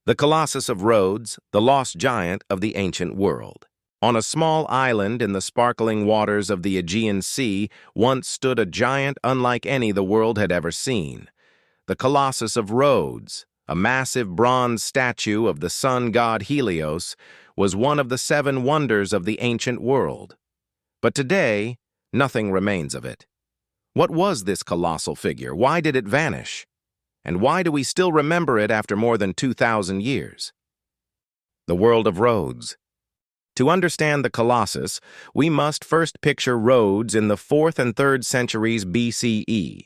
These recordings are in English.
The colossus of Rhodes, the lost giant of the ancient world. On a small island in the sparkling waters of the Aegean Sea once stood a giant unlike any the world had ever seen. The colossus of Rhodes, a massive bronze statue of the sun god Helios, was one of the 7 wonders of the ancient world. But today, nothing remains of it. What was this colossal figure? Why did it vanish? And why do we still remember it after more than 2,000 years? The world of Rhodes. To understand the Colossus, we must first picture Rhodes in the 4th and 3rd centuries BCE.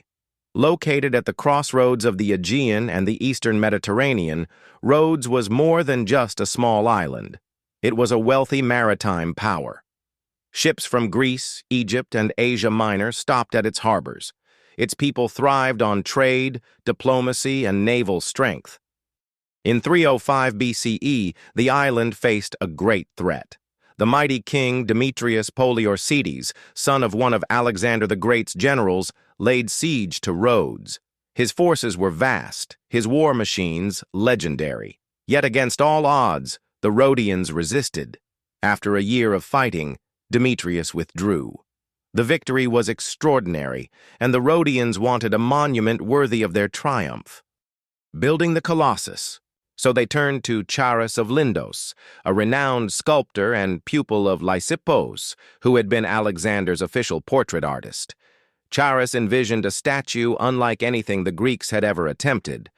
Located at the crossroads of the Aegean and the Eastern Mediterranean, Rhodes was more than just a small island. It was a wealthy maritime power. Ships from Greece, Egypt, and Asia Minor stopped at its harbors. Its people thrived on trade, diplomacy, and naval strength. In 305 BCE, the island faced a great threat. The mighty king Demetrius Poliorcetes, son of one of Alexander the Great's generals, laid siege to Rhodes. His forces were vast, his war machines legendary. Yet against all odds, the Rhodians resisted. After a year of fighting, Demetrius withdrew. The victory was extraordinary, and the Rhodians wanted a monument worthy of their triumph. Building the Colossus. So they turned to Charis of Lindos, a renowned sculptor and pupil of Lysippos, who had been Alexander's official portrait artist. Charis envisioned a statue unlike anything the Greeks had ever attempted,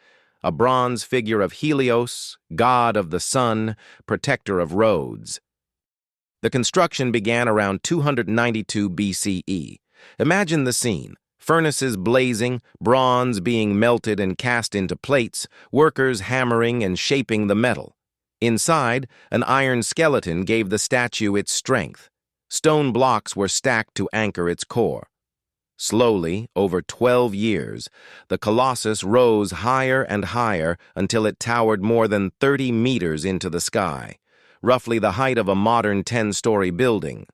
a bronze figure of Helios, god of the sun, protector of Rhodes. The construction began around 292 BCE. Imagine the scene. Furnaces blazing, bronze being melted and cast into plates, workers hammering and shaping the metal. Inside, an iron skeleton gave the statue its strength. Stone blocks were stacked to anchor its core. Slowly, over 12 years, the Colossus rose higher and higher until it towered more than 30 meters into the sky, roughly the height of a modern 10-story building.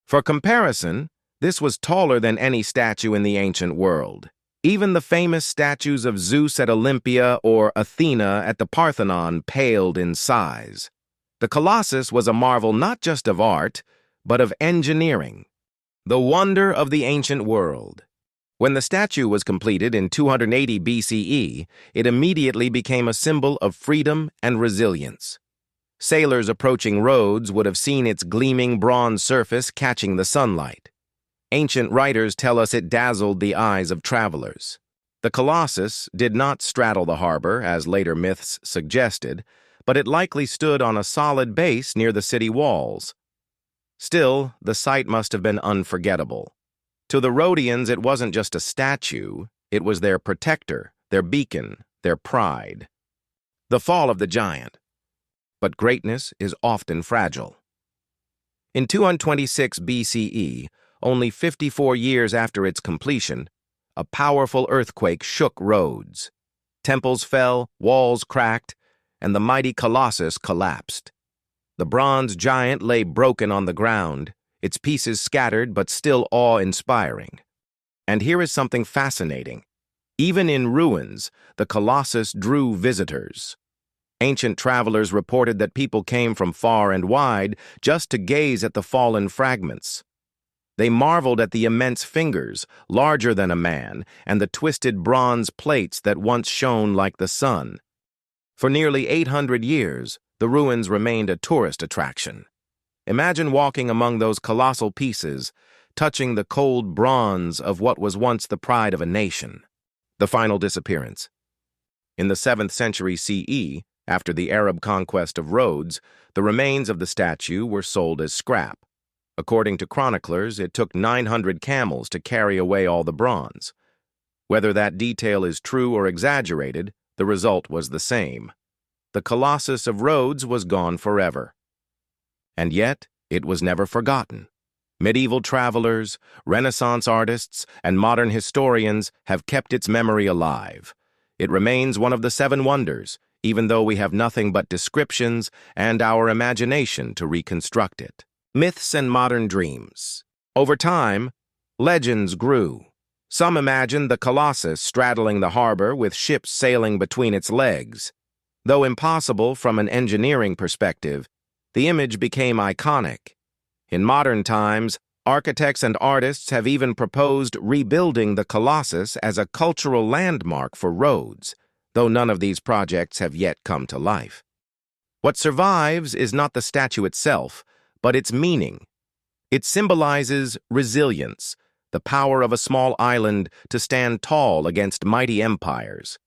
For comparison, this was taller than any statue in the ancient world. Even the famous statues of Zeus at Olympia or Athena at the Parthenon paled in size. The Colossus was a marvel not just of art, but of engineering. The wonder of the ancient world. When the statue was completed in 280 BCE, it immediately became a symbol of freedom and resilience. Sailors approaching Rhodes would have seen its gleaming bronze surface catching the sunlight. Ancient writers tell us it dazzled the eyes of travelers. The Colossus did not straddle the harbor, as later myths suggested, but it likely stood on a solid base near the city walls. Still, the sight must have been unforgettable. To the Rhodians, it wasn't just a statue, it was their protector, their beacon, their pride. The fall of the giant. But greatness is often fragile. In 226 BCE, only 54 years after its completion, a powerful earthquake shook Rhodes. Temples fell, walls cracked, and the mighty Colossus collapsed. The bronze giant lay broken on the ground, its pieces scattered but still awe-inspiring. And here is something fascinating. Even in ruins, the Colossus drew visitors. Ancient travelers reported that people came from far and wide just to gaze at the fallen fragments. They marveled at the immense fingers, larger than a man, and the twisted bronze plates that once shone like the sun. For nearly 800 years, the ruins remained a tourist attraction. Imagine walking among those colossal pieces, touching the cold bronze of what was once the pride of a nation. The final disappearance. In the 7th century CE, after the Arab conquest of Rhodes, the remains of the statue were sold as scrap. According to chroniclers, it took 900 camels to carry away all the bronze. Whether that detail is true or exaggerated, the result was the same. The Colossus of Rhodes was gone forever. And yet, it was never forgotten. Medieval travelers, Renaissance artists, and modern historians have kept its memory alive. It remains one of the 7 wonders, even though we have nothing but descriptions and our imagination to reconstruct it. Myths and modern dreams. Over time, legends grew. Some imagined the Colossus straddling the harbor with ships sailing between its legs. Though impossible from an engineering perspective, the image became iconic. In modern times, architects and artists have even proposed rebuilding the Colossus as a cultural landmark for Rhodes, though none of these projects have yet come to life. What survives is not the statue itself, but its meaning. It symbolizes resilience, the power of a small island to stand tall against mighty empires.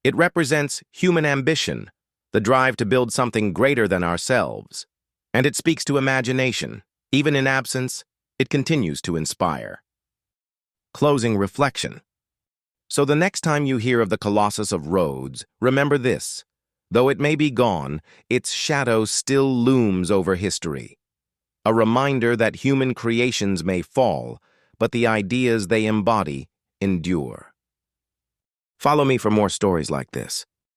It represents human ambition, the drive to build something greater than ourselves. And it speaks to imagination. Even in absence, it continues to inspire. Closing reflection. So the next time you hear of the Colossus of Rhodes, remember this. Though it may be gone, its shadow still looms over history. A reminder that human creations may fall, but the ideas they embody endure. Follow me for more stories like this.